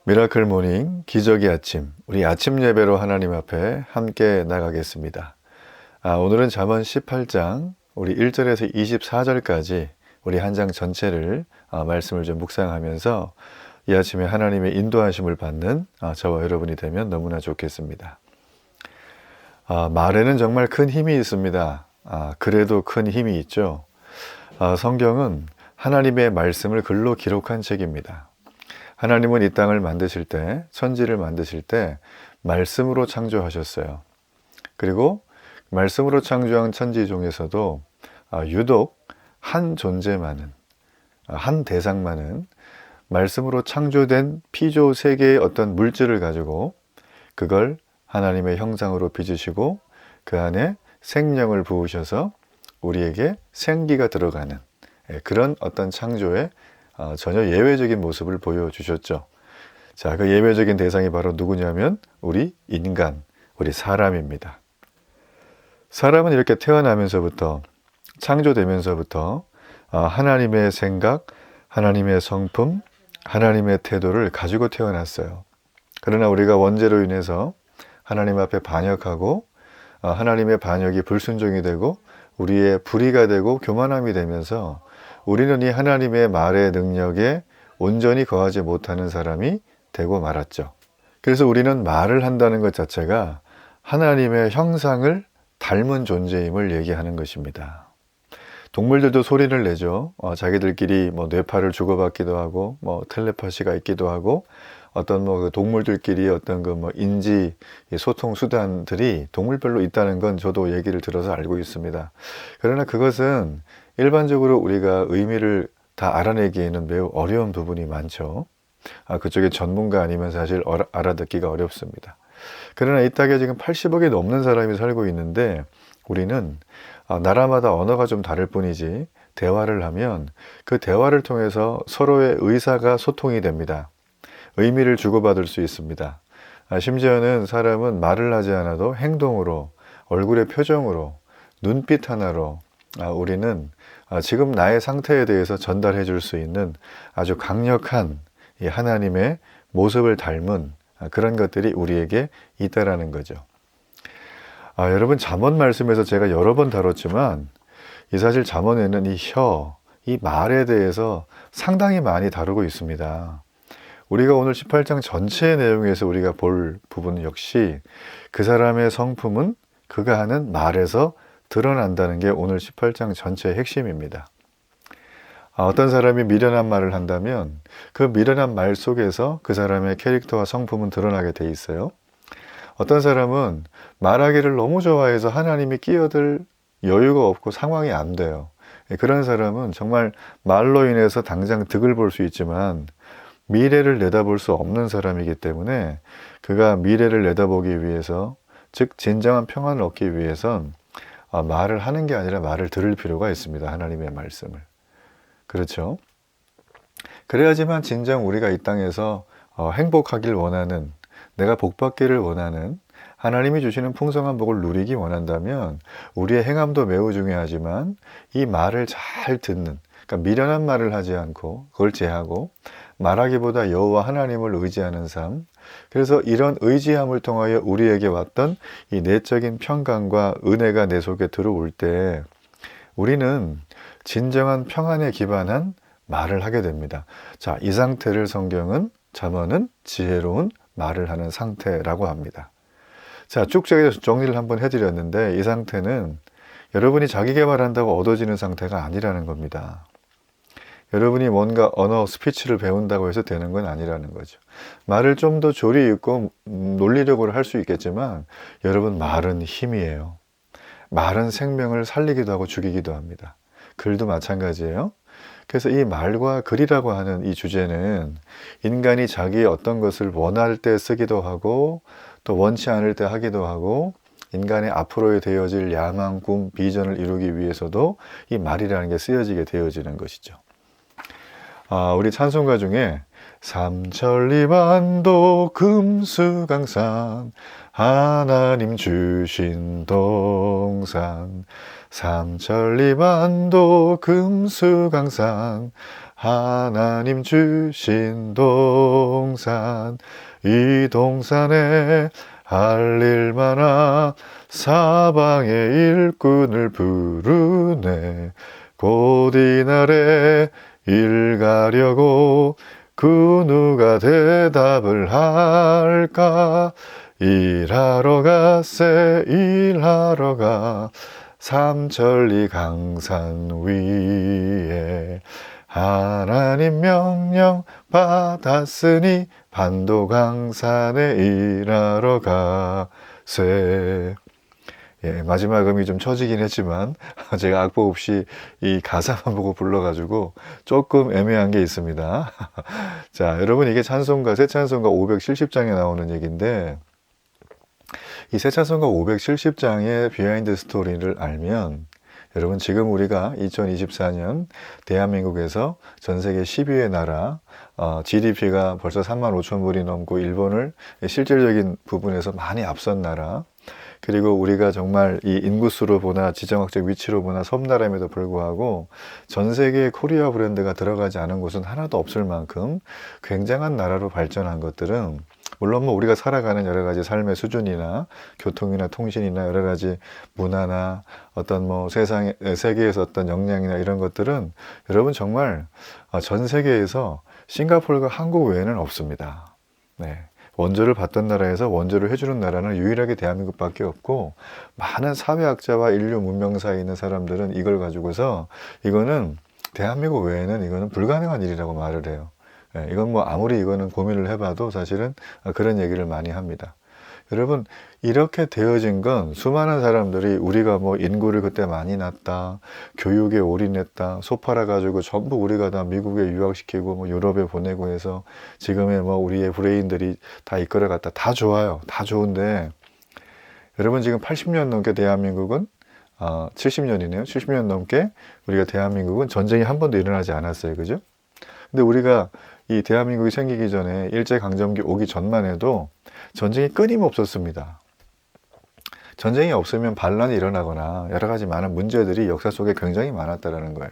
미라클 모닝 기적의 아침, 우리 아침 예배로 하나님 앞에 함께 나가겠습니다. 오늘은 잠언 18장 우리 1절에서 24절까지 우리 한 장 전체를 말씀을 좀 묵상하면서 이 아침에 하나님의 인도하심을 받는 저와 여러분이 되면 너무나 좋겠습니다. 말에는 정말 큰 힘이 있습니다. 그래도 큰 힘이 있죠. 성경은 하나님의 말씀을 글로 기록한 책입니다. 하나님은 이 땅을 만드실 때, 천지를 만드실 때 말씀으로 창조하셨어요. 그리고 말씀으로 창조한 천지 중에서도 유독 한 존재만은, 한 대상만은 말씀으로 창조된 피조 세계의 어떤 물질을 가지고 그걸 하나님의 형상으로 빚으시고 그 안에 생명을 부으셔서 우리에게 생기가 들어가는 그런 어떤 창조의 전혀 예외적인 모습을 보여주셨죠. 자, 그 예외적인 대상이 바로 누구냐면 우리 인간, 우리 사람입니다. 사람은 이렇게 태어나면서부터, 창조되면서부터 하나님의 생각, 하나님의 성품, 하나님의 태도를 가지고 태어났어요. 그러나 우리가 원죄로 인해서 하나님 앞에 반역하고 하나님의 반역이 불순종이 되고 우리의 불의가 되고 교만함이 되면서 우리는 이 하나님의 말의 능력에 온전히 거하지 못하는 사람이 되고 말았죠. 그래서 우리는 말을 한다는 것 자체가 하나님의 형상을 닮은 존재임을 얘기하는 것입니다. 동물들도 소리를 내죠. 자기들끼리 뇌파를 주고받기도 하고, 텔레파시가 있기도 하고, 어떤 그 동물들끼리 어떤 인지 소통 수단들이 동물별로 있다는 건 저도 얘기를 들어서 알고 있습니다. 그러나 그것은 일반적으로 우리가 의미를 다 알아내기에는 매우 어려운 부분이 많죠. 그쪽에 전문가 아니면 사실 알아듣기가 어렵습니다. 그러나 이 땅에 지금 80억이 넘는 사람이 살고 있는데 우리는 나라마다 언어가 좀 다를 뿐이지 대화를 하면 그 대화를 통해서 서로의 의사가 소통이 됩니다. 의미를 주고받을 수 있습니다. 심지어는 사람은 말을 하지 않아도 행동으로, 얼굴의 표정으로, 눈빛 하나로 우리는 지금 나의 상태에 대해서 전달해 줄 수 있는 아주 강력한 이 하나님의 모습을 닮은 그런 것들이 우리에게 있다라는 거죠. 여러분 잠언 말씀에서 제가 여러 번 다뤘지만 이 사실 잠언에는 이 말에 대해서 상당히 많이 다루고 있습니다. 우리가 오늘 18장 전체의 내용에서 우리가 볼 부분 역시 그 사람의 성품은 그가 하는 말에서 드러난다는 게 오늘 18장 전체의 핵심입니다. 어떤 사람이 미련한 말을 한다면 그 미련한 말 속에서 그 사람의 캐릭터와 성품은 드러나게 돼 있어요. 어떤 사람은 말하기를 너무 좋아해서 하나님이 끼어들 여유가 없고 상황이 안 돼요. 그런 사람은 정말 말로 인해서 당장 득을 볼 수 있지만 미래를 내다볼 수 없는 사람이기 때문에 그가 미래를 내다보기 위해서, 즉 진정한 평안을 얻기 위해선 말을 하는 게 아니라 말을 들을 필요가 있습니다. 하나님의 말씀을. 그렇죠? 그래야지만 진정 우리가 이 땅에서 행복하길 원하는, 내가 복받기를 원하는, 하나님이 주시는 풍성한 복을 누리기 원한다면 우리의 행함도 매우 중요하지만 이 말을 잘 듣는, 그러니까 미련한 말을 하지 않고 그걸 제하고 말하기보다 여호와 하나님을 의지하는 삶, 그래서 이런 의지함을 통하여 우리에게 왔던 이 내적인 평강과 은혜가 내 속에 들어올 때 우리는 진정한 평안에 기반한 말을 하게 됩니다. 자, 이 상태를 성경은, 잠언은 지혜로운 말을 하는 상태라고 합니다. 자, 쭉 정리를 한번 해드렸는데 이 상태는 여러분이 자기 개발한다고 얻어지는 상태가 아니라는 겁니다. 여러분이 뭔가 언어 스피치를 배운다고 해서 되는 건 아니라는 거죠. 말을 좀 더 조리 있고 논리력으로 할 수 있겠지만 여러분 말은 힘이에요. 말은 생명을 살리기도 하고 죽이기도 합니다. 글도 마찬가지예요. 그래서 이 말과 글이라고 하는 이 주제는 인간이 자기의 어떤 것을 원할 때 쓰기도 하고 또 원치 않을 때 하기도 하고 인간의 앞으로에 되어질 야망, 꿈, 비전을 이루기 위해서도 이 말이라는 게 쓰여지게 되어지는 것이죠. 우리 찬송가 중에 삼천리만도 금수강산 하나님 주신 동산 삼천리만도 금수강산 하나님 주신 동산, 이 동산에 할 일 많아 사방의 일꾼을 부르네. 곧 이날에 일 가려고 그 누가 대답을 할까. 일하러 갔세 일하러 가 삼천리 강산 위에 하나님 명령 받았으니 반도강산에 일하러 가세. 예, 마지막 음이 좀 처지긴 했지만 제가 악보 없이 이 가사만 보고 불러가지고 조금 애매한 게 있습니다. 자, 여러분 이게 찬송가, 새 찬송가 570장에 나오는 얘기인데 이 새 찬송가 570장의 비하인드 스토리를 알면 여러분 지금 우리가 2024년 대한민국에서 전 세계 10위의 나라 GDP가 벌써 3만 5천 불이 넘고 일본을 실질적인 부분에서 많이 앞선 나라 그리고 우리가 정말 이 인구수로 보나 지정학적 위치로 보나 섬나라임에도 불구하고 전 세계의 코리아 브랜드가 들어가지 않은 곳은 하나도 없을 만큼 굉장한 나라로 발전한 것들은 물론 뭐 우리가 살아가는 여러 가지 삶의 수준이나 교통이나 통신이나 여러 가지 문화나 어떤 뭐 세계에서 어떤 역량이나 이런 것들은 여러분 정말 전 세계에서 싱가포르가 한국 외에는 없습니다. 네. 원조를 받던 나라에서 원조를 해주는 나라는 유일하게 대한민국밖에 없고 많은 사회학자와 인류 문명사에 있는 사람들은 이걸 가지고서 이거는 대한민국 외에는 이거는 불가능한 일이라고 말을 해요. 이건 뭐 아무리 이거는 고민을 해봐도 사실은 그런 얘기를 많이 합니다. 여러분 이렇게 되어진 건 수많은 사람들이 우리가 뭐 인구를 그때 많이 낳았다, 교육에 올인했다, 소팔아 가지고 전부 우리가 다 미국에 유학시키고 뭐 유럽에 보내고 해서 지금의 뭐 우리의 브레인들이 다 이끌어갔다. 다 좋아요. 다 좋은데 여러분 지금 80년 넘게 대한민국은 70년이네요. 70년 넘게 우리가 대한민국은 전쟁이 한 번도 일어나지 않았어요. 그죠? 근데 우리가 이 대한민국이 생기기 전에 일제강점기 오기 전만 해도 전쟁이 끊임없었습니다. 전쟁이 없으면 반란이 일어나거나 여러 가지 많은 문제들이 역사 속에 굉장히 많았다는 거예요.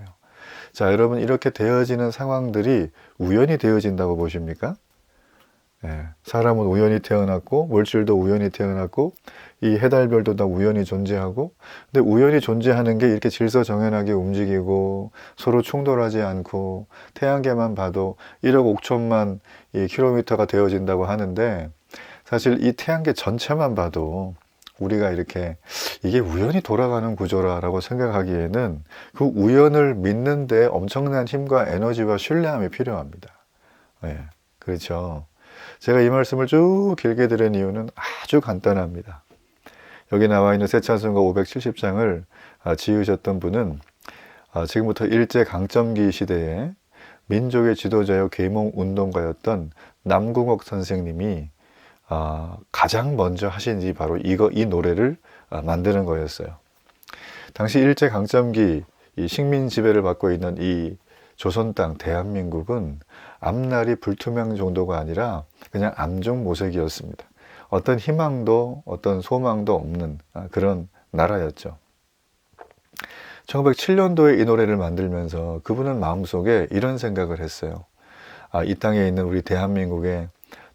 자, 여러분 이렇게 되어지는 상황들이 우연히 되어진다고 보십니까? 사람은 우연히 태어났고 물질도 우연히 태어났고 이 해달별도 다 우연히 존재하고 근데 우연히 존재하는 게 이렇게 질서정연하게 움직이고 서로 충돌하지 않고 태양계만 봐도 1억 5천만 킬로미터가 되어진다고 하는데 사실 이 태양계 전체만 봐도 우리가 이렇게 이게 우연히 돌아가는 구조라고 생각하기에는 그 우연을 믿는데 엄청난 힘과 에너지와 신뢰함이 필요합니다. 그렇죠. 제가 이 말씀을 쭉 길게 드린 이유는 아주 간단합니다. 여기 나와 있는 새 찬송가 570장을 지으셨던 분은 지금부터 일제강점기 시대에 민족의 지도자요 계몽운동가였던 남궁옥 선생님이 가장 먼저 하신 일이 바로 이 노래를 만드는 거였어요. 당시 일제강점기 이 식민 지배를 받고 있는 이 조선 땅 대한민국은 앞날이 불투명 정도가 아니라 그냥 암중모색이었습니다. 어떤 희망도 어떤 소망도 없는 그런 나라였죠. 1907년도에 이 노래를 만들면서 그분은 마음속에 이런 생각을 했어요. 이 땅에 있는 우리 대한민국의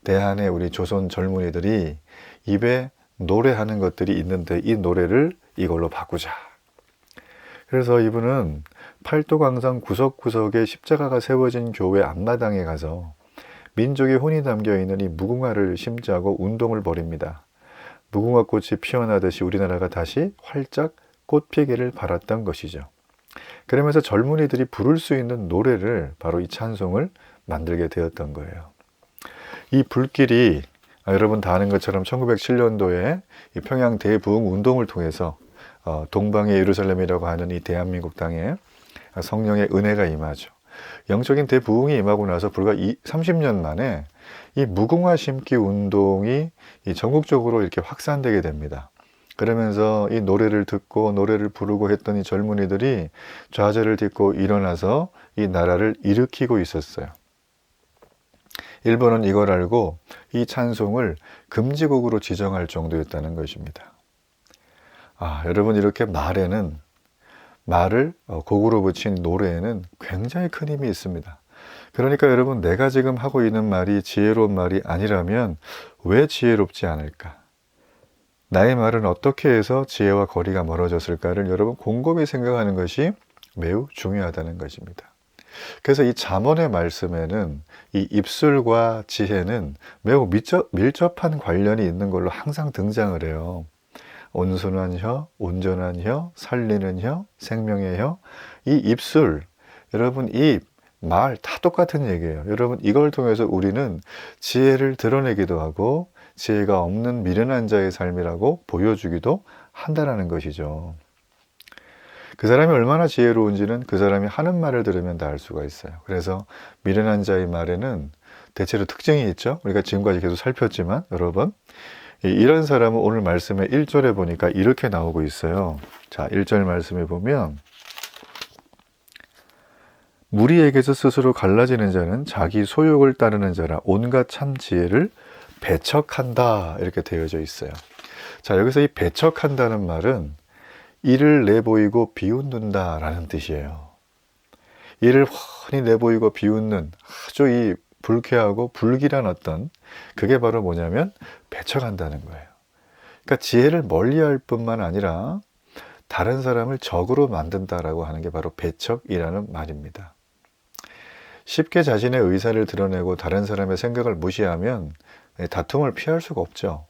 대한의 우리 조선 젊은이들이 입에 노래하는 것들이 있는데 이 노래를 이걸로 바꾸자. 그래서 이분은 팔도강산 구석구석에 십자가가 세워진 교회 앞마당에 가서 민족의 혼이 담겨있는 이 무궁화를 심자고 운동을 벌입니다. 무궁화 꽃이 피어나듯이 우리나라가 다시 활짝 꽃피기를 바랐던 것이죠. 그러면서 젊은이들이 부를 수 있는 노래를 바로 이 찬송을 만들게 되었던 거예요. 이 불길이 여러분 다 아는 것처럼 1907년도에 이 평양 대부흥 운동을 통해서 동방의 예루살렘이라고 하는 이 대한민국 땅에 성령의 은혜가 임하죠. 영적인 대부흥이 임하고 나서 불과 30년 만에 이 무궁화 심기 운동이 전국적으로 이렇게 확산되게 됩니다. 그러면서 이 노래를 듣고 노래를 부르고 했던 이 젊은이들이 좌절을 딛고 일어나서 이 나라를 일으키고 있었어요. 일본은 이걸 알고 이 찬송을 금지곡으로 지정할 정도였다는 것입니다. 여러분 이렇게 말을 곡으로 붙인 노래에는 굉장히 큰 힘이 있습니다. 그러니까 여러분, 내가 지금 하고 있는 말이 지혜로운 말이 아니라면 왜 지혜롭지 않을까? 나의 말은 어떻게 해서 지혜와 거리가 멀어졌을까를 여러분 곰곰이 생각하는 것이 매우 중요하다는 것입니다. 그래서 이 잠언의 말씀에는 이 입술과 지혜는 매우 밀접한 관련이 있는 걸로 항상 등장을 해요. 온순한 혀, 온전한 혀, 살리는 혀, 생명의 혀. 이 입술, 여러분 입, 말 다 똑같은 얘기예요. 여러분, 이걸 통해서 우리는 지혜를 드러내기도 하고 지혜가 없는 미련한 자의 삶이라고 보여주기도 한다는 것이죠. 그 사람이 얼마나 지혜로운지는 그 사람이 하는 말을 들으면 다 알 수가 있어요. 그래서 미련한 자의 말에는 대체로 특징이 있죠. 우리가 지금까지 계속 살폈지만 여러분, 이런 사람은 오늘 말씀의 1절에 보니까 이렇게 나오고 있어요. 자, 1절 말씀에 보면 무리에게서 스스로 갈라지는 자는 자기 소욕을 따르는 자라 온갖 참 지혜를 배척한다, 이렇게 되어져 있어요. 자, 여기서 이 배척한다는 말은 이를 내보이고 비웃는다 라는 뜻이에요. 이를 훤히 내보이고 비웃는 아주 이 불쾌하고 불길한 어떤, 그게 바로 뭐냐면 배척한다는 거예요. 그러니까 지혜를 멀리할 뿐만 아니라 다른 사람을 적으로 만든다라고 하는 게 바로 배척이라는 말입니다. 쉽게 자신의 의사를 드러내고 다른 사람의 생각을 무시하면 다툼을 피할 수가 없죠.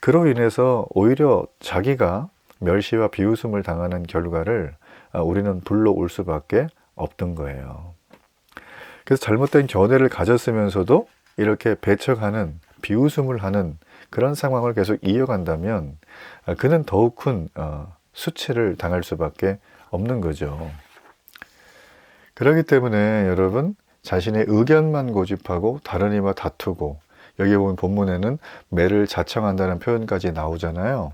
그로 인해서 오히려 자기가 멸시와 비웃음을 당하는 결과를 우리는 불러올 수밖에 없던 거예요. 그래서 잘못된 견해를 가졌으면서도 이렇게 배척하는, 비웃음을 하는 그런 상황을 계속 이어간다면 그는 더욱 큰 수치를 당할 수밖에 없는 거죠. 그렇기 때문에 여러분, 자신의 의견만 고집하고 다른 이와 다투고, 여기 보면 본문에는 매를 자청한다는 표현까지 나오잖아요.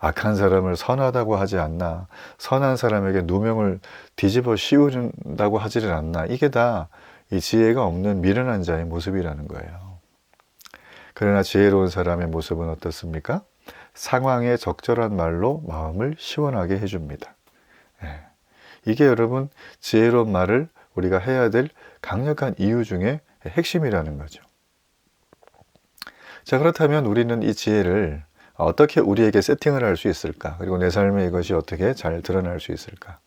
악한 사람을 선하다고 하지 않나, 선한 사람에게 누명을 뒤집어 씌운다고 하지를 않나, 이게 다 이 지혜가 없는 미련한 자의 모습이라는 거예요. 그러나 지혜로운 사람의 모습은 어떻습니까? 상황에 적절한 말로 마음을 시원하게 해줍니다. 이게 여러분, 지혜로운 말을 우리가 해야 될 강력한 이유 중에 핵심이라는 거죠. 자, 그렇다면 우리는 이 지혜를 어떻게 우리에게 세팅을 할 수 있을까? 그리고 내 삶에 이것이 어떻게 잘 드러날 수 있을까?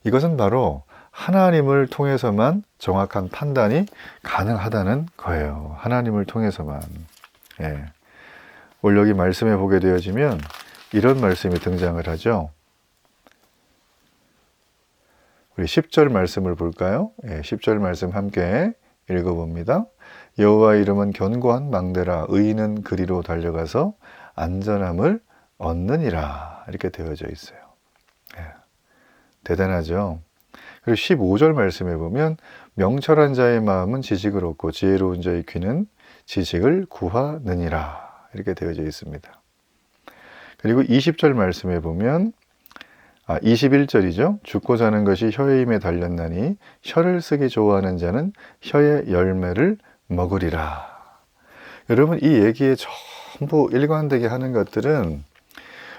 이것은 바로 하나님을 통해서만 정확한 판단이 가능하다는 거예요. 하나님을 통해서만. 오늘 여기 말씀에 보게 되어지면 이런 말씀이 등장을 하죠. 우리 10절 말씀을 볼까요? 10절 말씀 함께 읽어봅니다. 여호와 이름은 견고한 망대라, 의인은 그리로 달려가서 안전함을 얻느니라, 이렇게 되어져 있어요. 대단하죠. 그리고 15절 말씀에 보면 명철한 자의 마음은 지식을 얻고 지혜로운 자의 귀는 지식을 구하느니라, 이렇게 되어져 있습니다. 그리고 20절 말씀에 보면 21절이죠. 죽고 사는 것이 혀의 힘에 달렸나니 혀를 쓰기 좋아하는 자는 혀의 열매를 먹으리라. 여러분, 이 얘기에 전부 일관되게 하는 것들은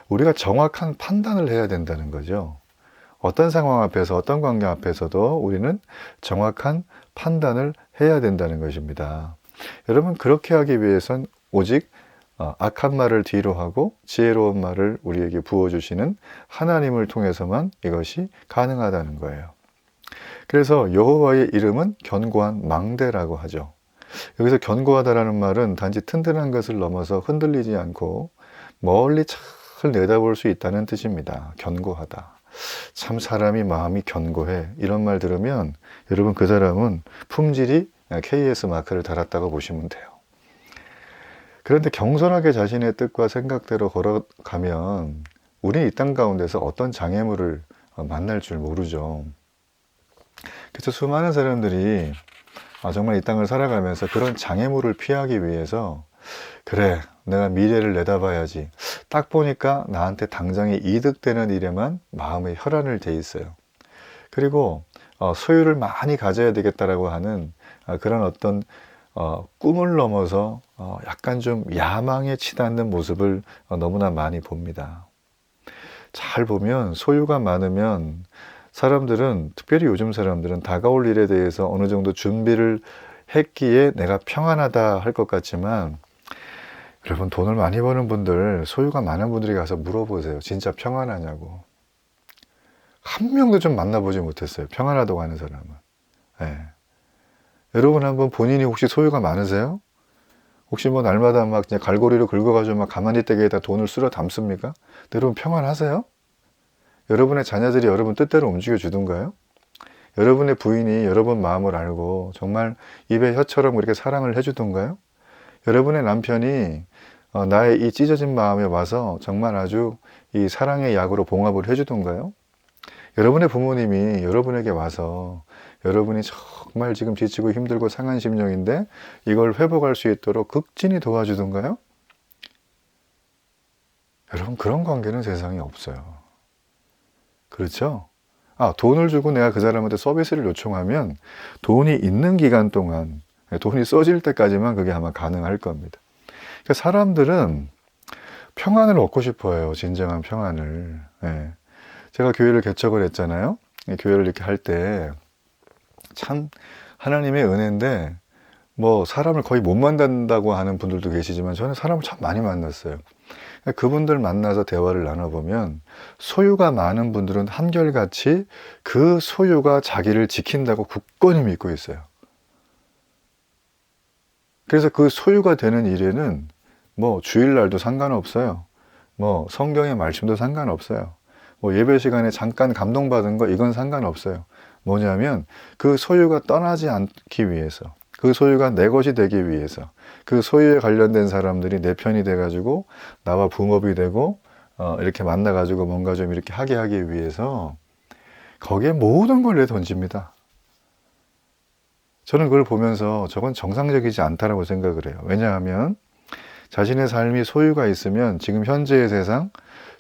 우리가 정확한 판단을 해야 된다는 거죠. 어떤 상황 앞에서, 어떤 관계 앞에서도 우리는 정확한 판단을 해야 된다는 것입니다. 여러분, 그렇게 하기 위해선 오직 악한 말을 뒤로 하고 지혜로운 말을 우리에게 부어주시는 하나님을 통해서만 이것이 가능하다는 거예요. 그래서 여호와의 이름은 견고한 망대라고 하죠. 여기서 견고하다라는 말은 단지 튼튼한 것을 넘어서 흔들리지 않고 멀리 잘 내다볼 수 있다는 뜻입니다. 견고하다. 참 사람이 마음이 견고해. 이런 말 들으면 여러분, 그 사람은 품질이 KS 마크를 달았다고 보시면 돼요. 그런데 경솔하게 자신의 뜻과 생각대로 걸어가면 우리는 이 땅 가운데서 어떤 장애물을 만날 줄 모르죠. 그래서 수많은 사람들이 정말 이 땅을 살아가면서 그런 장애물을 피하기 위해서, 그래, 내가 미래를 내다봐야지, 딱 보니까 나한테 당장에 이득되는 일에만 마음의 혈안을 돼 있어요. 그리고 소유를 많이 가져야 되겠다라고 하는 그런 어떤 꿈을 넘어서 약간 좀 야망에 치닫는 모습을 너무나 많이 봅니다. 잘 보면 소유가 많으면 사람들은, 특별히 요즘 사람들은 다가올 일에 대해서 어느 정도 준비를 했기에 내가 평안하다 할 것 같지만, 여러분 돈을 많이 버는 분들, 소유가 많은 분들이 가서 물어보세요. 진짜 평안하냐고. 한 명도 좀 만나보지 못했어요. 평안하다고 하는 사람은. 예. 여러분 한번 본인이 혹시 소유가 많으세요? 혹시 뭐 날마다 막 그냥 갈고리로 긁어가지고 막 가만히 떼기에다 돈을 쓸어 담습니까? 여러분 평안하세요? 여러분의 자녀들이 여러분 뜻대로 움직여 주던가요? 여러분의 부인이 여러분 마음을 알고 정말 입에 혀처럼 그렇게 사랑을 해주던가요? 여러분의 남편이 나의 이 찢어진 마음에 와서 정말 아주 이 사랑의 약으로 봉합을 해주던가요? 여러분의 부모님이 여러분에게 와서 여러분이 정말 지금 지치고 힘들고 상한 심령인데 이걸 회복할 수 있도록 극진히 도와주던가요? 여러분 그런 관계는 세상에 없어요. 그렇죠? 돈을 주고 내가 그 사람한테 서비스를 요청하면 돈이 있는 기간 동안, 돈이 써질 때까지만 그게 아마 가능할 겁니다. 그러니까 사람들은 평안을 얻고 싶어요. 진정한 평안을. 예. 제가 교회를 개척을 했잖아요. 교회를 이렇게 할 때 참 하나님의 은혜인데 뭐 사람을 거의 못 만난다고 하는 분들도 계시지만 저는 사람을 참 많이 만났어요. 그분들 만나서 대화를 나눠보면 소유가 많은 분들은 한결같이 그 소유가 자기를 지킨다고 굳건히 믿고 있어요. 그래서 그 소유가 되는 일에는 뭐 주일날도 상관없어요. 뭐 성경의 말씀도 상관없어요. 뭐 예배 시간에 잠깐 감동받은 거 이건 상관없어요. 뭐냐면 그 소유가 떠나지 않기 위해서, 그 소유가 내 것이 되기 위해서, 그 소유에 관련된 사람들이 내 편이 돼가지고 나와 붕업이 되고 이렇게 만나가지고 뭔가 좀 이렇게 하기 위해서 거기에 모든 걸 내던집니다. 저는 그걸 보면서 저건 정상적이지 않다라고 생각을 해요. 왜냐하면 자신의 삶이 소유가 있으면 지금 현재의 세상,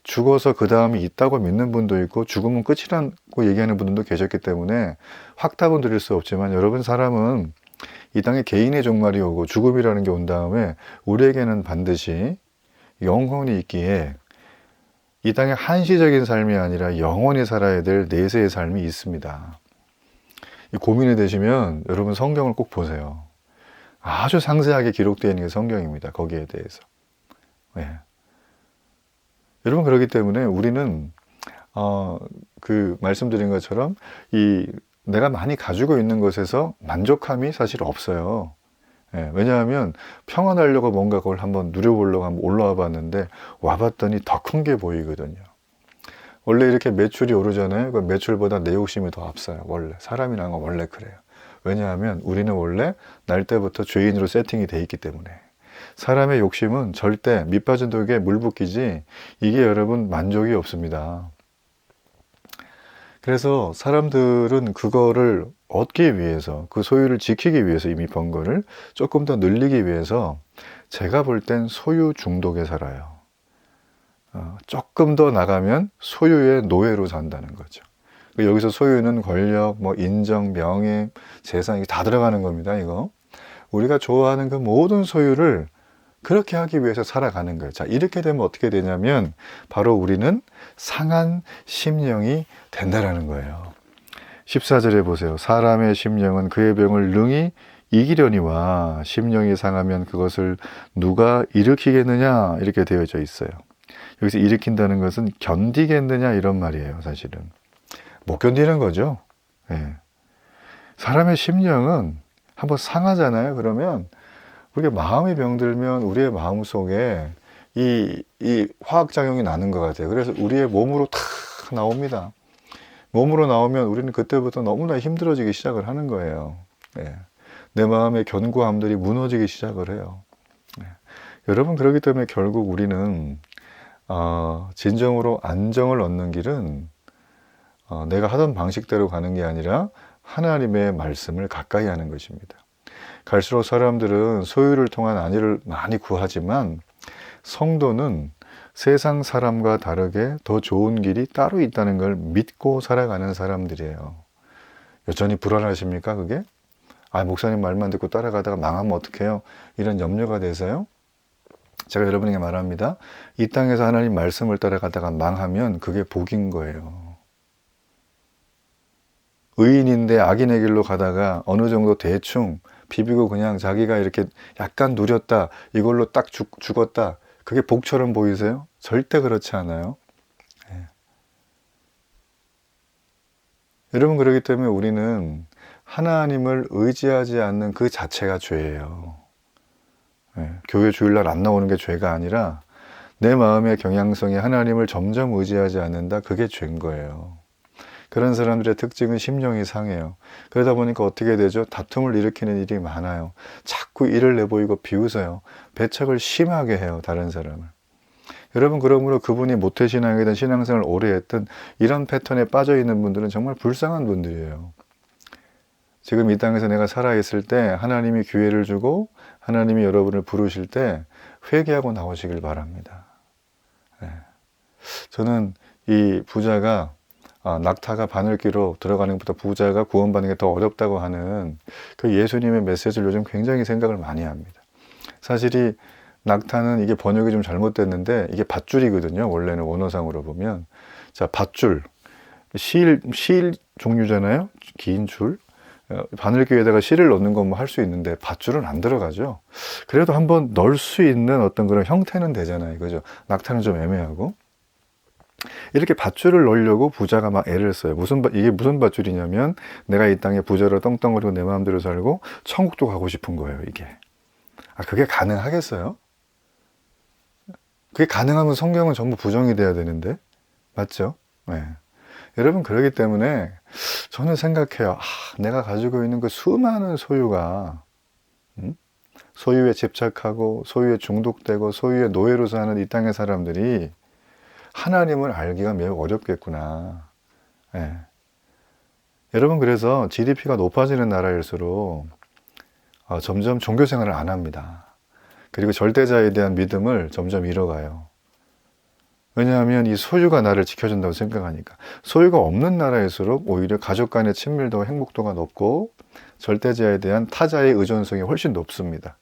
죽어서 그 다음이 있다고 믿는 분도 있고 죽으면 끝이라고 얘기하는 분들도 계셨기 때문에 확답은 드릴 수 없지만 여러분 사람은 이 땅에 개인의 종말이 오고 죽음이라는 게 온 다음에 우리에게는 반드시 영혼이 있기에 이 땅에 한시적인 삶이 아니라 영원히 살아야 될 내세의 삶이 있습니다. 이 고민이 되시면 여러분 성경을 꼭 보세요. 아주 상세하게 기록되어 있는 게 성경입니다. 거기에 대해서. 예. 여러분 그렇기 때문에 우리는 그 말씀드린 것처럼 이 내가 많이 가지고 있는 것에서 만족함이 사실 없어요. 예, 왜냐하면 평안하려고 뭔가 그걸 한번 누려보려고 한번 올라와 봤는데 와봤더니 더 큰 게 보이거든요. 원래 이렇게 매출이 오르잖아요. 그 매출보다 내 욕심이 더 앞서요. 원래 사람이라는 건 원래 그래요. 왜냐하면 우리는 원래 날 때부터 죄인으로 세팅이 돼 있기 때문에. 사람의 욕심은 절대 밑빠진 독에 물 붓기지 이게 여러분 만족이 없습니다. 그래서 사람들은 그거를 얻기 위해서 그 소유를 지키기 위해서 이미 번 거를 조금 더 늘리기 위해서 제가 볼 땐 소유 중독에 살아요. 조금 더 나가면 소유의 노예로 산다는 거죠. 여기서 소유는 권력, 뭐 인정, 명예, 재산 이게 다 들어가는 겁니다. 이거 우리가 좋아하는 그 모든 소유를 그렇게 하기 위해서 살아가는 거예요. 자, 이렇게 되면 어떻게 되냐면 바로 우리는 상한 심령이 된다라는 거예요. 14절에 보세요. 사람의 심령은 그의 병을 능히 이기려니와 심령이 상하면 그것을 누가 일으키겠느냐 이렇게 되어져 있어요. 여기서 일으킨다는 것은 견디겠느냐 이런 말이에요. 사실은 못 견디는 거죠. 네. 사람의 심령은 한번 상하잖아요. 그러면 우리가 마음이 병들면 우리의 마음 속에 이 화학작용이 나는 것 같아요. 그래서 우리의 몸으로 탁 나옵니다. 몸으로 나오면 우리는 그때부터 너무나 힘들어지기 시작을 하는 거예요. 네. 내 마음의 견고함들이 무너지기 시작을 해요. 네. 여러분 그렇기 때문에 결국 우리는 진정으로 안정을 얻는 길은 내가 하던 방식대로 가는 게 아니라 하나님의 말씀을 가까이 하는 것입니다. 갈수록 사람들은 소유를 통한 안위를 많이 구하지만 성도는 세상 사람과 다르게 더 좋은 길이 따로 있다는 걸 믿고 살아가는 사람들이에요. 여전히 불안하십니까 그게? 목사님 말만 듣고 따라가다가 망하면 어떡해요? 이런 염려가 돼서요. 제가 여러분에게 말합니다. 이 땅에서 하나님 말씀을 따라가다가 망하면 그게 복인 거예요. 의인인데 악인의 길로 가다가 어느 정도 대충 비비고 그냥 자기가 이렇게 약간 누렸다, 이걸로 딱 죽었다, 그게 복처럼 보이세요? 절대 그렇지 않아요. 예. 여러분, 그렇기 때문에 우리는 하나님을 의지하지 않는 그 자체가 죄예요. 예. 교회 주일날 안 나오는 게 죄가 아니라 내 마음의 경향성이 하나님을 점점 의지하지 않는다, 그게 죄인 거예요. 그런 사람들의 특징은 심령이 상해요. 그러다 보니까 어떻게 되죠? 다툼을 일으키는 일이 많아요. 자꾸 일을 내보이고 비웃어요. 배척을 심하게 해요, 다른 사람을. 여러분, 그러므로 그분이 모태신앙이든 신앙생활을 오래 했든 이런 패턴에 빠져 있는 분들은 정말 불쌍한 분들이에요. 지금 이 땅에서 내가 살아있을 때 하나님이 기회를 주고 하나님이 여러분을 부르실 때 회개하고 나오시길 바랍니다. 네. 저는 이 부자가 낙타가 바늘귀로 들어가는 것보다 부자가 구원받는 게 더 어렵다고 하는 그 예수님의 메시지를 요즘 굉장히 생각을 많이 합니다. 사실이 낙타는 이게 번역이 좀 잘못됐는데 이게 밧줄이거든요. 원래는 원어상으로 보면. 자, 밧줄. 실 종류잖아요. 긴 줄. 바늘귀에다가 실을 넣는 건 뭐 할 수 있는데 밧줄은 안 들어가죠. 그래도 한번 넣을 수 있는 어떤 그런 형태는 되잖아요. 그죠? 낙타는 좀 애매하고. 이렇게 밧줄을 넣으려고 부자가 막 애를 써요. 이게 무슨 밧줄이냐면 내가 이 땅에 부자로 떵떵거리고 내 마음대로 살고 천국도 가고 싶은 거예요, 이게. 그게 가능하겠어요? 그게 가능하면 성경은 전부 부정이 돼야 되는데. 맞죠? 네. 여러분, 그러기 때문에 저는 생각해요. 내가 가지고 있는 그 수많은 소유가, 소유에 집착하고 소유에 중독되고 소유의 노예로 사는 이 땅의 사람들이 하나님을 알기가 매우 어렵겠구나. 예. 여러분, 그래서 GDP가 높아지는 나라일수록 점점 종교 생활을 안 합니다. 그리고 절대자에 대한 믿음을 점점 잃어가요. 왜냐하면 이 소유가 나를 지켜준다고 생각하니까. 소유가 없는 나라일수록 오히려 가족 간의 친밀도와 행복도가 높고 절대자에 대한 타자의 의존성이 훨씬 높습니다.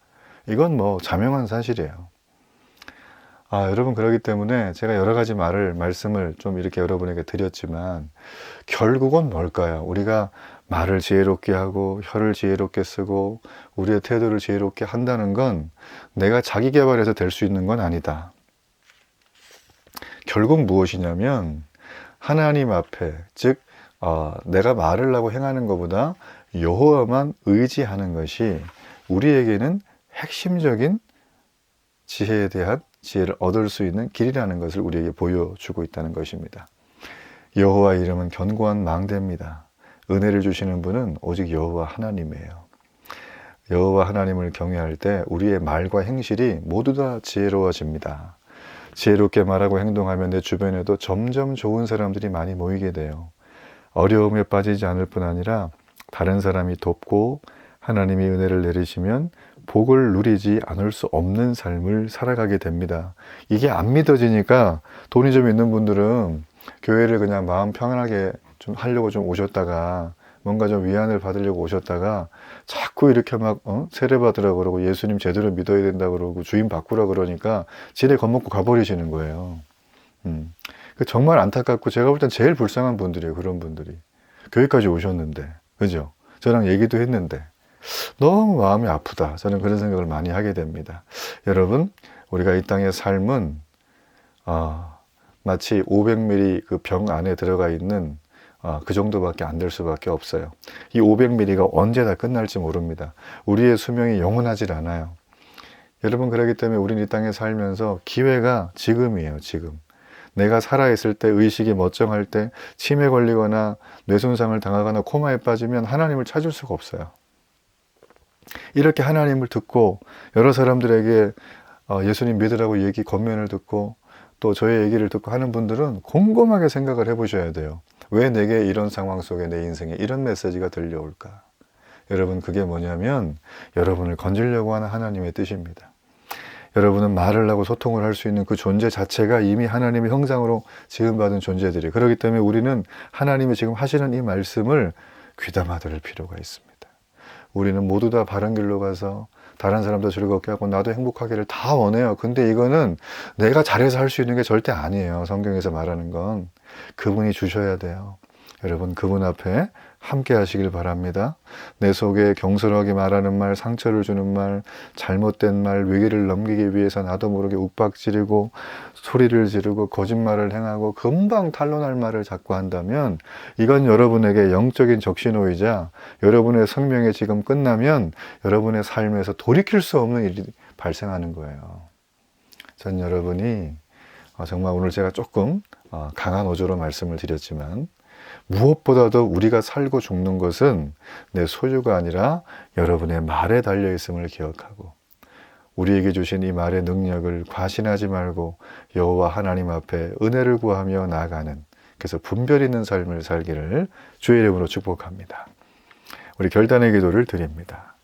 이건 뭐 자명한 사실이에요. 여러분, 그러기 때문에 제가 여러 가지 말씀을 좀 이렇게 여러분에게 드렸지만 결국은 뭘까요? 우리가 말을 지혜롭게 하고 혀를 지혜롭게 쓰고 우리의 태도를 지혜롭게 한다는 건 내가 자기 개발해서 될 수 있는 건 아니다. 결국 무엇이냐면 하나님 앞에, 즉 내가 말을 하고 행하는 것보다 여호와만 의지하는 것이 우리에게는 핵심적인 지혜에 대한 지혜를 얻을 수 있는 길이라는 것을 우리에게 보여주고 있다는 것입니다. 여호와 이름은 견고한 망대입니다. 은혜를 주시는 분은 오직 여호와 하나님이에요. 여호와 하나님을 경외할 때 우리의 말과 행실이 모두 다 지혜로워집니다. 지혜롭게 말하고 행동하면 내 주변에도 점점 좋은 사람들이 많이 모이게 돼요. 어려움에 빠지지 않을 뿐 아니라 다른 사람이 돕고 하나님이 은혜를 내리시면 복을 누리지 않을 수 없는 삶을 살아가게 됩니다. 이게 안 믿어지니까 돈이 좀 있는 분들은 교회를 그냥 마음 편안하게 좀 하려고 좀 오셨다가 뭔가 좀 위안을 받으려고 오셨다가 자꾸 이렇게 막 세례 받으라 그러고 예수님 제대로 믿어야 된다 그러고 주인 바꾸라 그러니까 지레 겁먹고 가버리시는 거예요. 정말 안타깝고 제가 볼 땐 제일 불쌍한 분들이에요. 그런 분들이. 교회까지 오셨는데, 그죠? 저랑 얘기도 했는데 너무 마음이 아프다. 저는 그런 생각을 많이 하게 됩니다. 여러분, 우리가 이 땅의 삶은 마치 500ml 그 병 안에 들어가 있는 그 정도밖에 안 될 수밖에 없어요. 이 500ml가 언제 다 끝날지 모릅니다. 우리의 수명이 영원하질 않아요. 여러분, 그렇기 때문에 우리는 이 땅에 살면서 기회가 지금이에요. 지금. 내가 살아있을 때, 의식이 멀쩡할 때, 치매 걸리거나 뇌손상을 당하거나 코마에 빠지면 하나님을 찾을 수가 없어요. 이렇게 하나님을 듣고 여러 사람들에게 예수님 믿으라고 얘기 겉면을 듣고 또 저의 얘기를 듣고 하는 분들은 곰곰하게 생각을 해보셔야 돼요. 왜 내게 이런 상황 속에 내 인생에 이런 메시지가 들려올까? 여러분, 그게 뭐냐면 여러분을 건지려고 하는 하나님의 뜻입니다. 여러분은 말을 하고 소통을 할 수 있는 그 존재 자체가 이미 하나님의 형상으로 지음받은 존재들이에요. 그렇기 때문에 우리는 하나님이 지금 하시는 이 말씀을 귀담아 들을 필요가 있습니다. 우리는 모두 다 바른 길로 가서 다른 사람도 즐겁게 하고 나도 행복하기를 다 원해요. 근데 이거는 내가 잘해서 할 수 있는 게 절대 아니에요. 성경에서 말하는 건 그분이 주셔야 돼요. 여러분, 그분 앞에 함께 하시길 바랍니다. 내 속에 경솔하게 말하는 말, 상처를 주는 말, 잘못된 말, 위기를 넘기기 위해서 나도 모르게 욱박지르고 소리를 지르고 거짓말을 행하고 금방 탄로날 말을 자꾸 한다면 이건 여러분에게 영적인 적신호이자 여러분의 생명이 지금 끝나면 여러분의 삶에서 돌이킬 수 없는 일이 발생하는 거예요. 전 여러분이 정말 오늘 제가 조금 강한 어조로 말씀을 드렸지만 무엇보다도 우리가 살고 죽는 것은 내 소유가 아니라 여러분의 말에 달려있음을 기억하고 우리에게 주신 이 말의 능력을 과신하지 말고 여호와 하나님 앞에 은혜를 구하며 나아가는, 그래서 분별 있는 삶을 살기를 주의 이름으로 축복합니다. 우리 결단의 기도를 드립니다.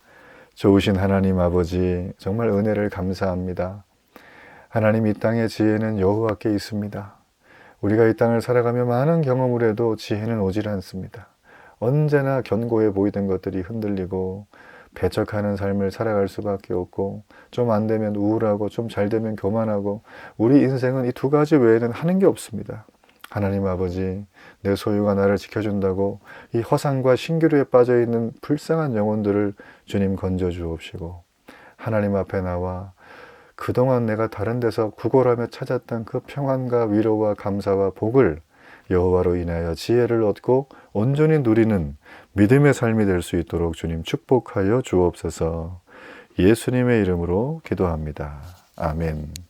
좋으신 하나님 아버지, 정말 은혜를 감사합니다. 하나님, 이 땅의 지혜는 여호와께 있습니다. 우리가 이 땅을 살아가며 많은 경험을 해도 지혜는 오질 않습니다. 언제나 견고해 보이던 것들이 흔들리고 배척하는 삶을 살아갈 수밖에 없고, 좀 안 되면 우울하고 좀 잘 되면 교만하고, 우리 인생은 이 두 가지 외에는 하는 게 없습니다. 하나님 아버지, 내 소유가 나를 지켜준다고 이 허상과 신기루에 빠져있는 불쌍한 영혼들을 주님 건져 주옵시고, 하나님 앞에 나와 그동안 내가 다른 데서 구걸하며 찾았던 그 평안과 위로와 감사와 복을 여호와로 인하여 지혜를 얻고 온전히 누리는 믿음의 삶이 될 수 있도록 주님 축복하여 주옵소서. 예수님의 이름으로 기도합니다. 아멘.